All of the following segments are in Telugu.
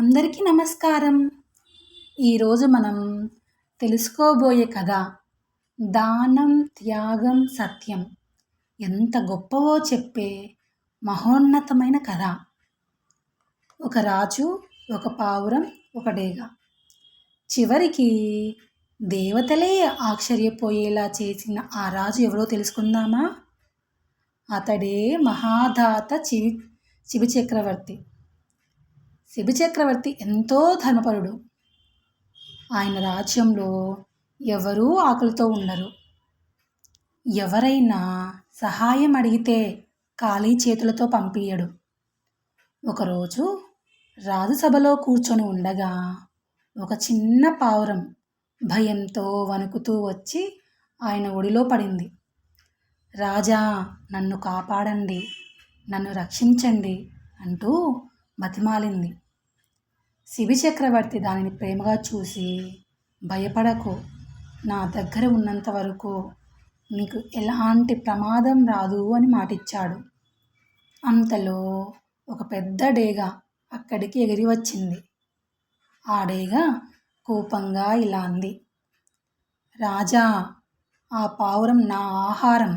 అందరికీ నమస్కారం. ఈరోజు మనం తెలుసుకోబోయే కథ దానం, త్యాగం, సత్యం ఎంత గొప్పవో చెప్పే మహోన్నతమైన కథ. ఒక రాజు, ఒక పావురం, ఒక డేగ. చివరికి దేవతలే ఆశ్చర్యపోయేలా చేసిన ఆ రాజు ఎవరో తెలుసుకుందామా? అతడే మహాదాత శిబి చక్రవర్తి. శిబి చక్రవర్తి ఎంతో ధర్మపరుడు. ఆయన రాజ్యంలో ఎవరూ ఆకలితో ఉండరు. ఎవరైనా సహాయం అడిగితే ఖాళీ చేతులతో పంపించడు. ఒకరోజు రాజు సభలో కూర్చొని ఉండగా ఒక చిన్న పావురం భయంతో వణుకుతూ వచ్చి ఆయన ఒడిలో పడింది. రాజా, నన్ను కాపాడండి, నన్ను రక్షించండి అంటూ బతిమాలింది. శిబి చక్రవర్తి దానిని ప్రేమగా చూసి, భయపడకు, నా దగ్గర ఉన్నంత వరకు నీకు ఎలాంటి ప్రమాదం రాదు అని మాటిచ్చాడు. అంతలో ఒక పెద్ద డేగ అక్కడికి ఎగిరి వచ్చింది. ఆ డేగ కోపంగా ఇలా అంది, రాజా, ఆ పావురం నా ఆహారం,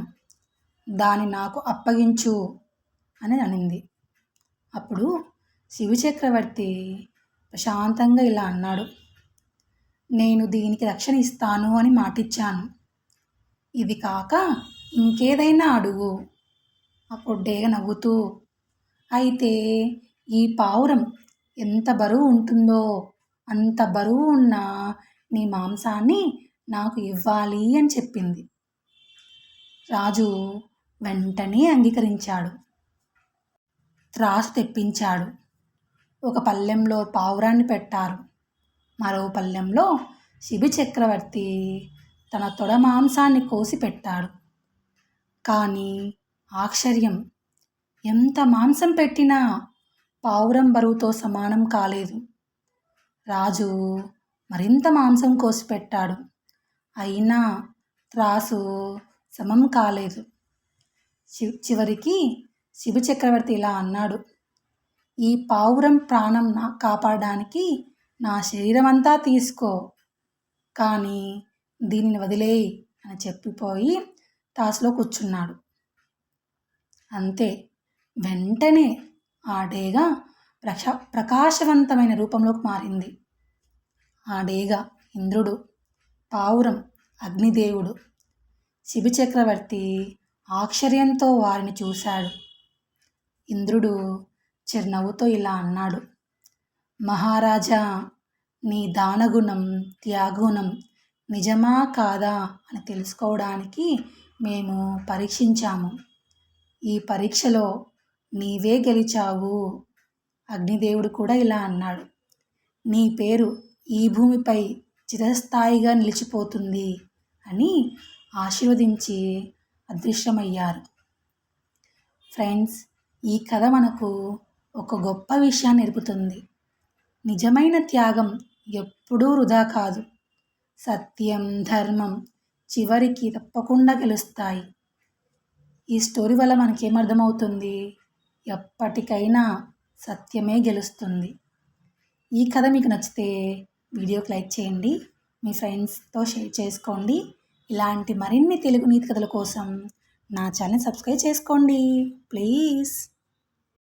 దాన్ని నాకు అప్పగించు అని అనింది. అప్పుడు శిబి చక్రవర్తి ప్రశాంతంగా ఇలా అన్నాడు, నేను దీనికి రక్షణ ఇస్తాను అని మాటిచ్చాను. ఇది కాక ఇంకేదైనా అడుగు. అప్పుడు డేగ నవ్వుతూ, అయితే ఈ పావురం ఎంత బరువు ఉంటుందో అంత బరువు ఉన్న నీ మాంసాన్ని నాకు ఇవ్వాలి అని చెప్పింది. రాజు వెంటనే అంగీకరించాడు. త్రాసు తెప్పించాడు. ఒక పళ్ళెంలో పావురాన్ని పెట్టారు. మరో పళ్ళెంలో శిబి చక్రవర్తి తన తొడ మాంసాన్ని కోసి పెట్టాడు. కానీ ఆశ్చర్యం, ఎంత మాంసం పెట్టినా పావురం బరువుతో సమానం కాలేదు. రాజు మరింత మాంసం కోసి పెట్టాడు. అయినా త్రాసు సమం కాలేదు. చివరికి శిబి చక్రవర్తి ఇలా అన్నాడు, ఈ పావురం ప్రాణం కాపాడడానికి నా శరీరం అంతా తీసుకో, కానీ దీనిని వదిలేయి అని చెప్పిపోయి తాసులో కూర్చున్నాడు. అంతే, వెంటనే ఆ డేగ ప్రకాశవంతమైన రూపంలోకి మారింది. ఆ డేగ ఇంద్రుడు, పావురం అగ్నిదేవుడు. శిబి చక్రవర్తి ఆశ్చర్యంతో వారిని చూశాడు. ఇంద్రుడు చిరునవ్వుతో ఇలా అన్నాడు, మహారాజా, నీ దానగుణం, త్యాగగుణం నిజమా కాదా అని తెలుసుకోవడానికి మేము పరీక్షించాము. ఈ పరీక్షలో నీవే గెలిచావు. అగ్నిదేవుడు కూడా ఇలా అన్నాడు, నీ పేరు ఈ భూమిపై చిరస్థాయిగా నిలిచిపోతుంది అని ఆశీర్వదించి అదృశ్యమయ్యారు. ఫ్రెండ్స్, ఈ కథ మనకు ఒక గొప్ప విషయాన్ని నేర్పుతుంది. నిజమైన త్యాగం ఎప్పుడూ వృధా కాదు. సత్యం, ధర్మం చివరికి తప్పకుండా గెలుస్తాయి. ఈ స్టోరీ వల్ల మనకేమర్థమవుతుంది? ఎప్పటికైనా సత్యమే గెలుస్తుంది. ఈ కథ మీకు నచ్చితే వీడియోకి లైక్ చేయండి, మీ ఫ్రెండ్స్తో షేర్ చేసుకోండి. ఇలాంటి మరిన్ని తెలుగు నీతి కథల కోసం నా ఛానల్ సబ్స్క్రైబ్ చేసుకోండి ప్లీజ్.